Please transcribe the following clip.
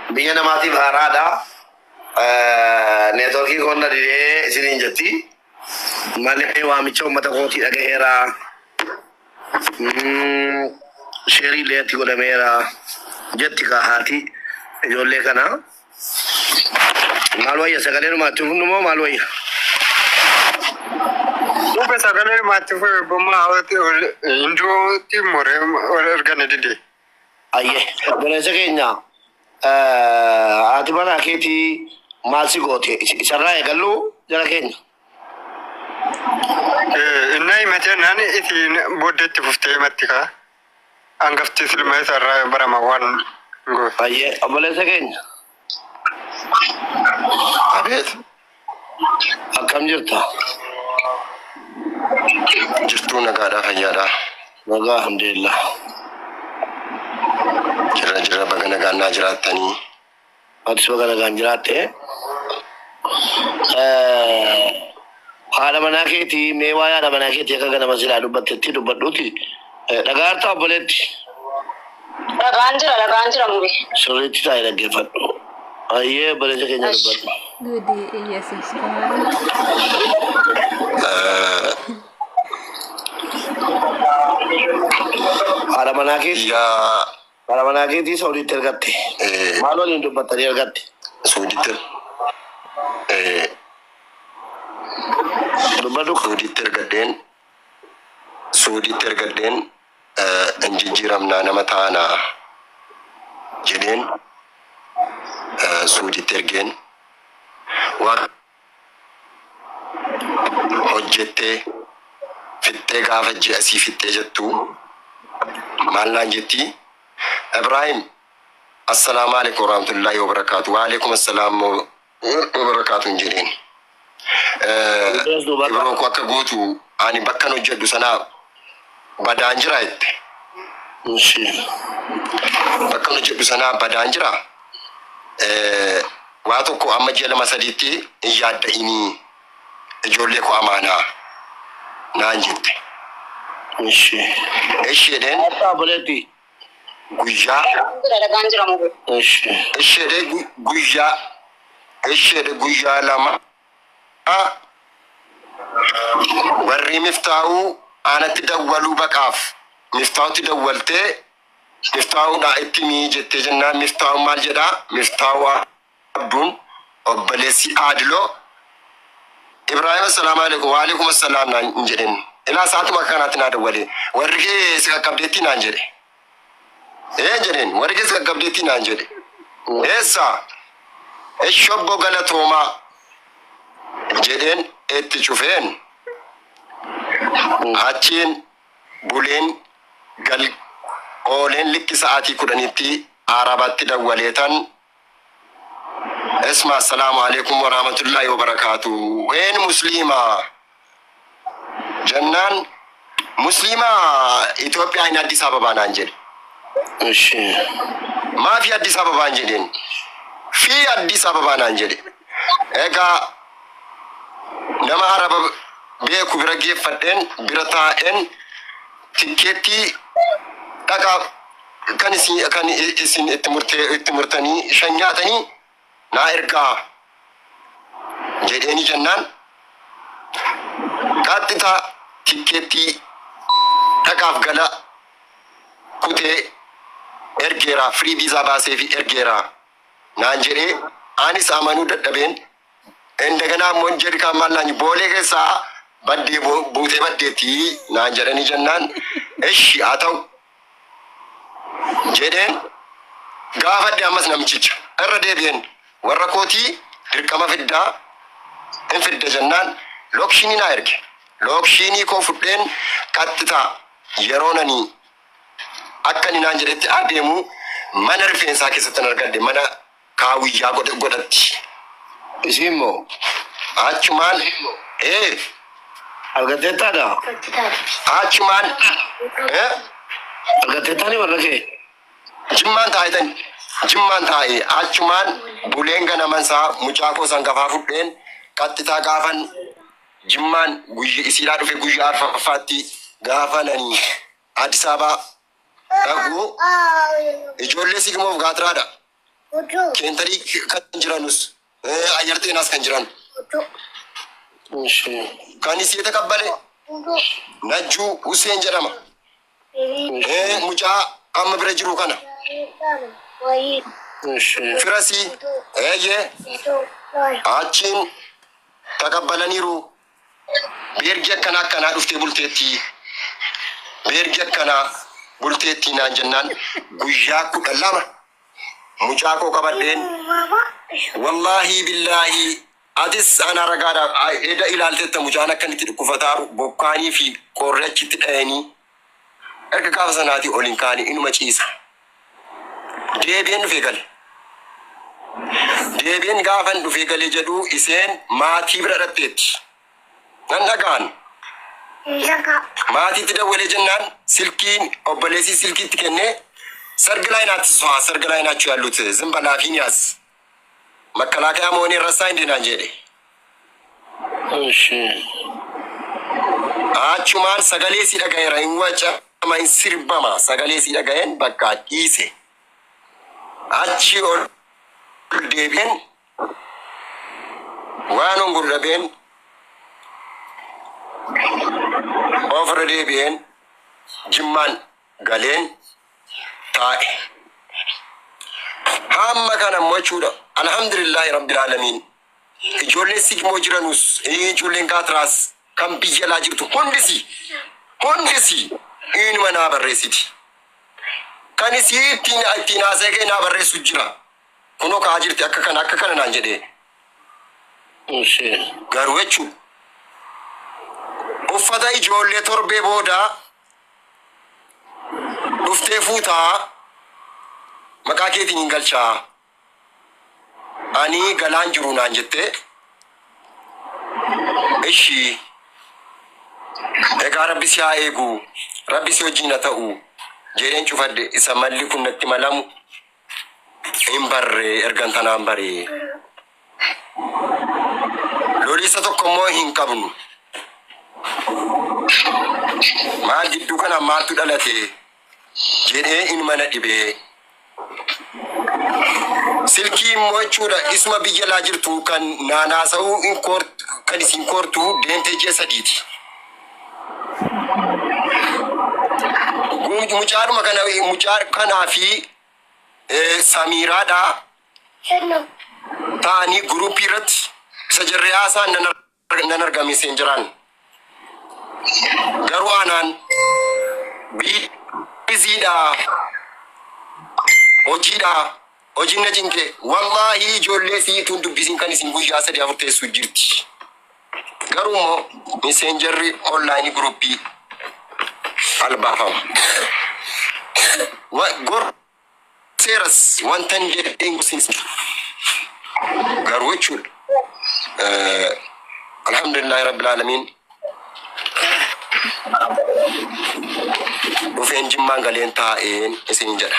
بيجنا ماتي بهرادا نتوركي كنا دي سنين جتي مالي واميشو متقوتي أجهرا شيري ليتي ولا ميرا جتي كهاتي جولة كنا مالوية سكالير ما تفهم نمو مالوية Ube sagale mati fue boma awati Indo Timor organized. Aye, boleh sekenya. Ati mana kiti masih gote. Isara ekalu jala kenya. Inai macam nani itu bodet fufte matika. Anggap tisul mai sarra baramawan go. Aye, boleh sekenya. Abis, akam jirta. Jirtu nagada fayyada. Naga alhamdulillah. Jira baga nagaan jiraatanii. Ati baga nagaan jiraatte. Haala manaa keetii meewaa yaada manaa keetii akka gana masilaa dubbattetti dubbadhuuti. Dhagaartaa obboleetti. Dhagaan jira mube. Sirriitti taa'ee dhaggeeffadhu. Ayyee obboleessa keenya dubbadhu. Gudi iya subscribe. Haala manaa keetii. Yaa. Haala manaa keetii soodiitti ergatte. Maal waliin dubbattanii ergatte? Soodiitti. Dubbadhu. Soodiitti ergadeen injijjiiramnaa nama taanaa jedheen soodiitti ergeen waan hojjettee fixxee gaafa ji'asii fixxee jettu maal naan jetti Ibrahim assalaamu alaikum warahmatullahi wabarakatuh wa alaikum assalaam wabarakatuh jedheen Ibroo ko akka gootu ani bakkan hojjedhu sanaa badaan jira jette. Bakkan hojjedhu sanaa badaan jira. Waa tokko amma ji'a lama sadiitti hin yaadda'inii ijoollee ko amaanaa naan jette. Isheedheen guyyaa. Isheedhe guyyaa lama. Warri miftaa'uu aanatti dawwaluu baqaaf miftaa'utti dawwaltee miftaa'uudhaa itti mii jettee jennaan miftaa'u maal jedhaa miftaa'u abduun obboleessi aadiloo Ibrahim assalaamu alaikum wa alaikum assalaam naan jedhen ilaa saatuma akkanaatti naa dawwalee warri kee si qaqqabdeetti naan jedhe jedhen warri kee si qaqqabdeetti naan jedhe eessa eshobbo galatoomaa jedhen itti cufeen achiin buleen gal ooleen likki sa'aatii 10tti arabatti dawwaleetan اسمع السلام عليكم ورحمة الله وبركاته وين مسلمة جنان مسلمة إثيوبيا هنا أديس أبابا نانجل ما في أديس أبابا نانجلين في أديس أبابا نانجل إيكا nama araba beeku bira geeffadheen bira taa'een tikkeetti dhagaa kan isin itti murtanii shan nyaatanii naa ergaa jedheeni jennaan qaxxita tikkeetti dhagaaf gala kutee ergeera firii viizaa baasee fi ergeera naan jedhee anis amanuu dadhabeen እንደገና ሞንጀሪ ካማላኝ ቦሌ ከሳ በዴ ቦቴ በዴቲ ናንጀረኒ ጀናን እሺ አተው ጀደን ጋፈድ ያመስ ነምጭጭ እረደ ቢን ወረኮቲ ድርቀመ ፍዳ እንፍደ ጀናን ሎክሽኒ ናይርክ ሎክሽኒ ኮፍደን ቀጥታ የሮነኒ አከኒ ናንጀረቲ አዴሙ ማነር ፌንሳ ከሰተነርገደ ማና ካዊያ ጎደጎደቲ Isimo, achuman, argateta da. Achuman, argateta ni mana ke? Jimman taai, achuman, bulenga namansa, mucako sangafa fudden, katita gafan, jimman, isila dufe guyya arfafati, gafanani, Addis Ababa, ijoollee sigmoof gaatraadha. Keentari kan jiranus ayarteenas kan jiran kan isii taqabbale Najjuu Huseen jedhama. Mucaa amma bira jiru kana firasii achiin taqabbalaniiru. Beergi akkanaa dhuftee bulteetti. Beergi akkanaa bulteetti naan jennaan guyyaa 12 mucaa koo qabadheen wallahi billahi atis ana ragaadha eda ilaalteetta mucaan akkanitti dhukkufataaru bokkaanii fi qorri achitti dha'anii erga gaafa sanaatii oliin kaanii inuma ciisa. Deebiin dhufee gale. Deebiin gaafan dhufee galee jedhu iseen maatii bira dhatteetti. Nan dhagaan. Maatiitti dawwalee jennaan silkiin obboleessii silkiitti kennee sargilaayinaatti so'aa sargilaayinaachuu yaalluuti zimbalaafiin yaas. Makalaakaa moonii rassaa hin dinaan jedhe. Achumaan sagalee si dhagayeera hin wacama hin sirbama sagalee si dhagayeen bakka dhiise. Achi ol deebiin waan ongurrabeen ofirra deebi'een jimmaan galeen taa'e. Hamma kana mochuudha. Alhamdulillahi rabbil alamin. Ijoolleen sigmoo jiranus ijoolleen gaatiraas kan biyya laa jirtu hundisi inuma naa barreessiti. Kan isii ittiin haasa'e kee naa barreessu jira. Kunoo kaa jirti akka kana naan jedhee. Garuu jechuudha. Uffata ijoollee torbee booda dhuftee fuutaa maqaa keetiin hin galchaa. Ani galaan jiru naan jettee. Ishii egaa rabbi si haa eegu rabbi si wajjin haa ta'u jedheen cufadde isa malli kun natti malamu hin barree ergan tanaan baree. Lolisa tokko immoo hin qabnu. Maal gidduu kana maaltu dhalate jedhee inuma na dhibee. Silkii immoo jechuudha isuma biyya laa jirtu kan naanaasa'uu kan isin kortu deemtee ji'a 3ti. Mucaadhuma kanaa fi Samiiraadha ta'anii guruupii irratti isa jarree haasaan nan argame seen jiraan. Garuu anaan biziidha hojiin na cinqe wallahi ijoollee siituun dubbisiin kan isin guyyaa 3-4 teessu jirti. Garuu immoo miseenjarri onlaayinii guruppii albaafama. Gorseeras wanta hin jedheen gusiinsa. Garuu jechuudha. Alhamdulillahi rabbil alamin. Dhufeen jimmaan galeen taa'een isin jedha.